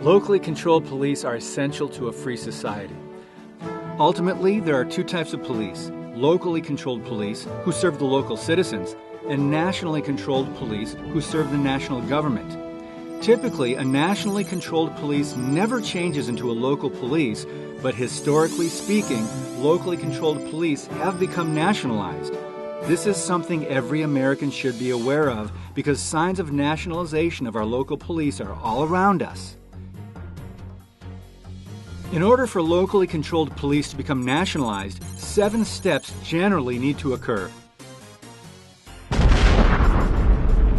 Locally controlled police are essential to a free society. Ultimately, there are two types of police: locally controlled police, who serve the local citizens, and nationally controlled police, who serve the national government. Typically, a nationally controlled police never changes into a local police, but historically speaking, locally controlled police have become nationalized. This is something every American should be aware of because signs of nationalization of our local police are all around us. In order for locally controlled police to become nationalized, 7 steps generally need to occur.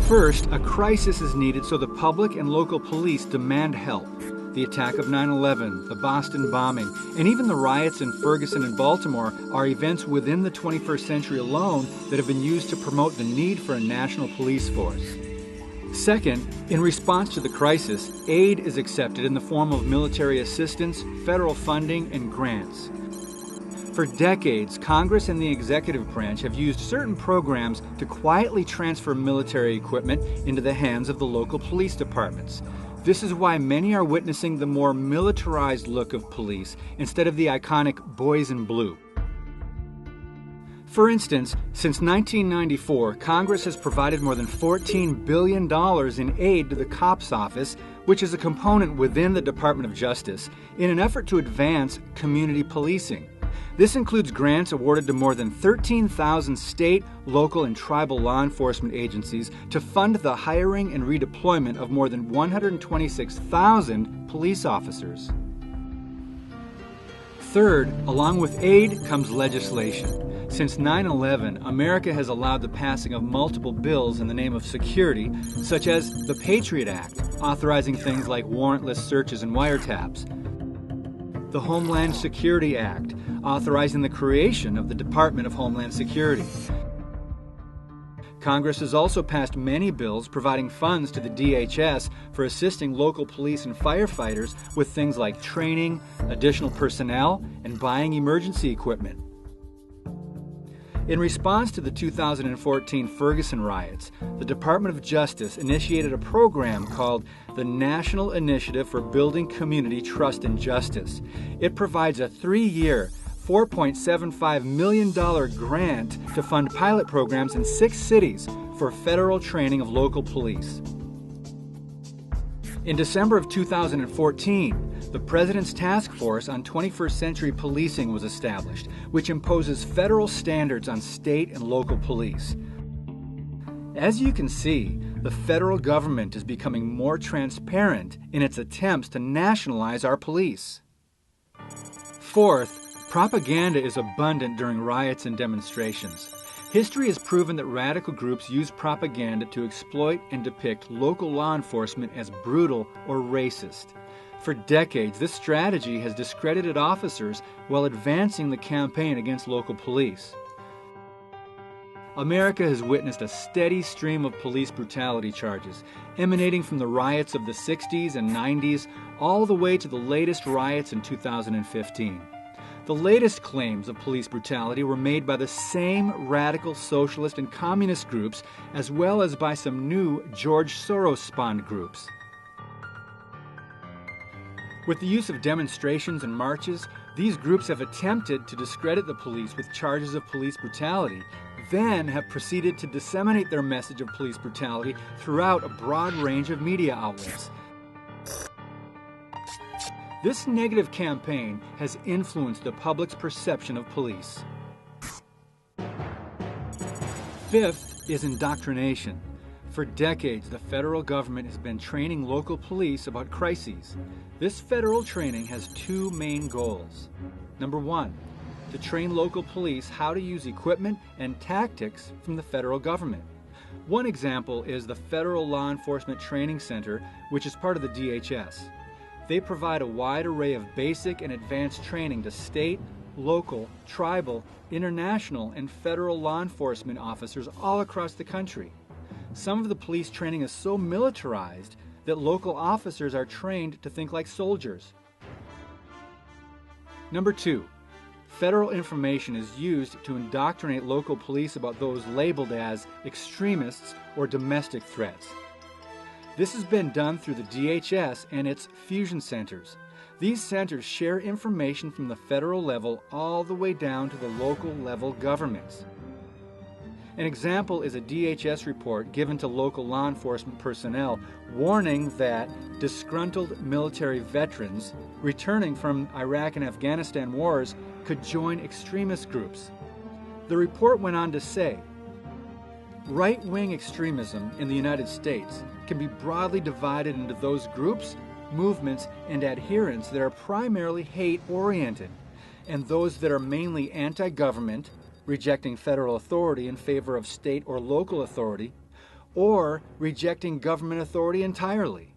First, a crisis is needed so the public and local police demand help. The attack of 9/11, the Boston bombing, and even the riots in Ferguson and Baltimore are events within the 21st century alone that have been used to promote the need for a national police force. Second, in response to the crisis, aid is accepted in the form of military assistance, federal funding, and grants. For decades, Congress and the executive branch have used certain programs to quietly transfer military equipment into the hands of the local police departments. This is why many are witnessing the more militarized look of police instead of the iconic boys in blue. For instance, since 1994, Congress has provided more than $14 billion in aid to the COPS Office, which is a component within the Department of Justice, in an effort to advance community policing. This includes grants awarded to more than 13,000 state, local, and tribal law enforcement agencies to fund the hiring and redeployment of more than 126,000 police officers. Third, along with aid comes legislation. Since 9/11, America has allowed the passing of multiple bills in the name of security, such as the Patriot Act, authorizing things like warrantless searches and wiretaps, the Homeland Security Act, authorizing the creation of the Department of Homeland Security. Congress has also passed many bills providing funds to the DHS for assisting local police and firefighters with things like training, additional personnel, and buying emergency equipment. In response to the 2014 Ferguson riots, the Department of Justice initiated a program called the National Initiative for Building Community Trust and Justice. It provides a 3-year, $4.75 million grant to fund pilot programs in 6 cities for federal training of local police. In December of 2014, the President's Task Force on 21st Century Policing was established, which imposes federal standards on state and local police. As you can see, the federal government is becoming more transparent in its attempts to nationalize our police. Fourth, propaganda is abundant during riots and demonstrations. History has proven that radical groups use propaganda to exploit and depict local law enforcement as brutal or racist. For decades, this strategy has discredited officers while advancing the campaign against local police. America has witnessed a steady stream of police brutality charges, emanating from the riots of the 60s and 90s all the way to the latest riots in 2015. The latest claims of police brutality were made by the same radical socialist and communist groups, as well as by some new George Soros-spawned groups. With the use of demonstrations and marches, these groups have attempted to discredit the police with charges of police brutality, then have proceeded to disseminate their message of police brutality throughout a broad range of media outlets. This negative campaign has influenced the public's perception of police. Fifth is indoctrination. For decades, the federal government has been training local police about crises. This federal training has 2 main goals. Number 1, to train local police how to use equipment and tactics from the federal government. One example is the Federal Law Enforcement Training Center, which is part of the DHS. They provide a wide array of basic and advanced training to state, local, tribal, international, and federal law enforcement officers all across the country. Some of the police training is so militarized that local officers are trained to think like soldiers. Number 2, federal information is used to indoctrinate local police about those labeled as extremists or domestic threats. This has been done through the DHS and its fusion centers. These centers share information from the federal level all the way down to the local level governments. An example is a DHS report given to local law enforcement personnel warning that disgruntled military veterans returning from Iraq and Afghanistan wars could join extremist groups. The report went on to say, right-wing extremism in the United States can be broadly divided into those groups, movements, and adherents that are primarily hate-oriented, and those that are mainly anti-government, rejecting federal authority in favor of state or local authority, or rejecting government authority entirely.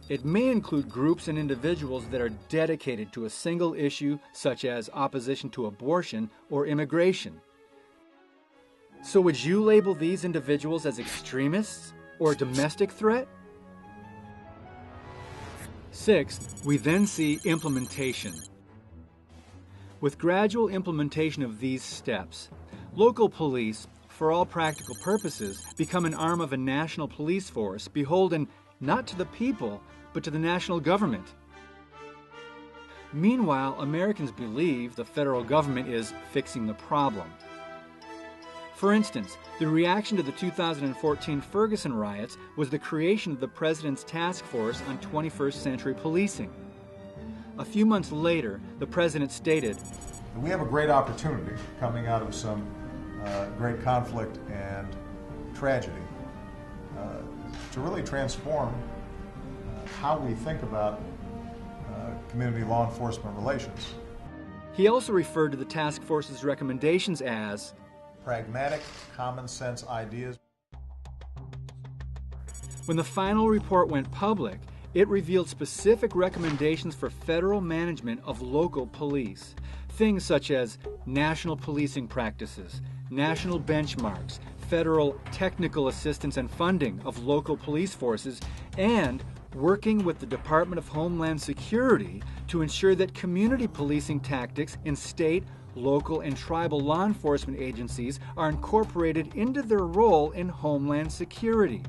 It may include groups and individuals that are dedicated to a single issue, such as opposition to abortion or immigration. So would you label these individuals as extremists or a domestic threat? Sixth, we then see implementation. With gradual implementation of these steps, local police, for all practical purposes, become an arm of a national police force beholden not to the people, but to the national government. Meanwhile, Americans believe the federal government is fixing the problem. For instance, the reaction to the 2014 Ferguson riots was the creation of the President's Task Force on 21st Century Policing. A few months later, the President stated, "We have a great opportunity coming out of some great conflict and tragedy to really transform how we think about community law enforcement relations." He also referred to the task force's recommendations as pragmatic, common sense ideas. When the final report went public, it revealed specific recommendations for federal management of local police. Things such as national policing practices, national benchmarks, federal technical assistance and funding of local police forces, and working with the Department of Homeland Security to ensure that community policing tactics in state, local, and tribal law enforcement agencies are incorporated into their role in Homeland Security.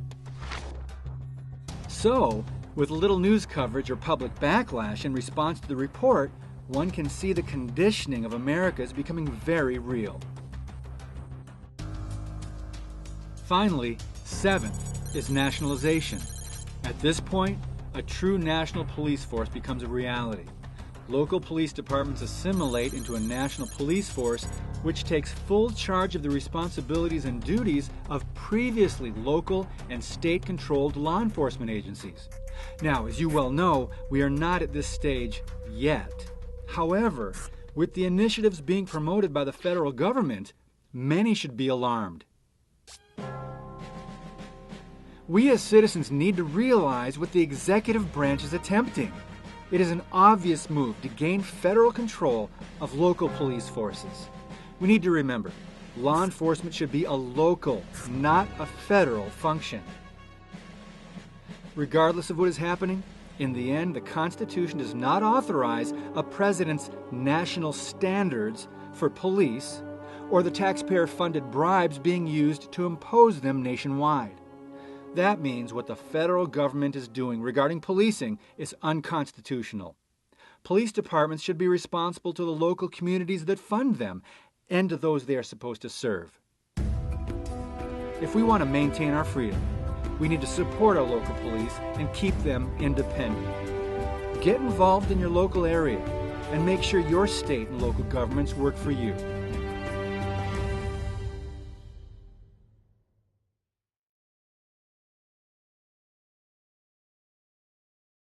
So, with little news coverage or public backlash in response to the report, one can see the conditioning of America is becoming very real. Finally, seventh is nationalization. At this point, a true national police force becomes a reality. Local police departments assimilate into a national police force which takes full charge of the responsibilities and duties of previously local and state-controlled law enforcement agencies. Now, as you well know, we are not at this stage yet. However, with the initiatives being promoted by the federal government, many should be alarmed. We as citizens need to realize what the executive branch is attempting. It is an obvious move to gain federal control of local police forces. We need to remember, law enforcement should be a local, not a federal function. Regardless of what is happening, in the end, the Constitution does not authorize a president's national standards for police or the taxpayer-funded bribes being used to impose them nationwide. That means what the federal government is doing regarding policing is unconstitutional. Police departments should be responsible to the local communities that fund them and to those they are supposed to serve. If we want to maintain our freedom, we need to support our local police and keep them independent. Get involved in your local area and make sure your state and local governments work for you.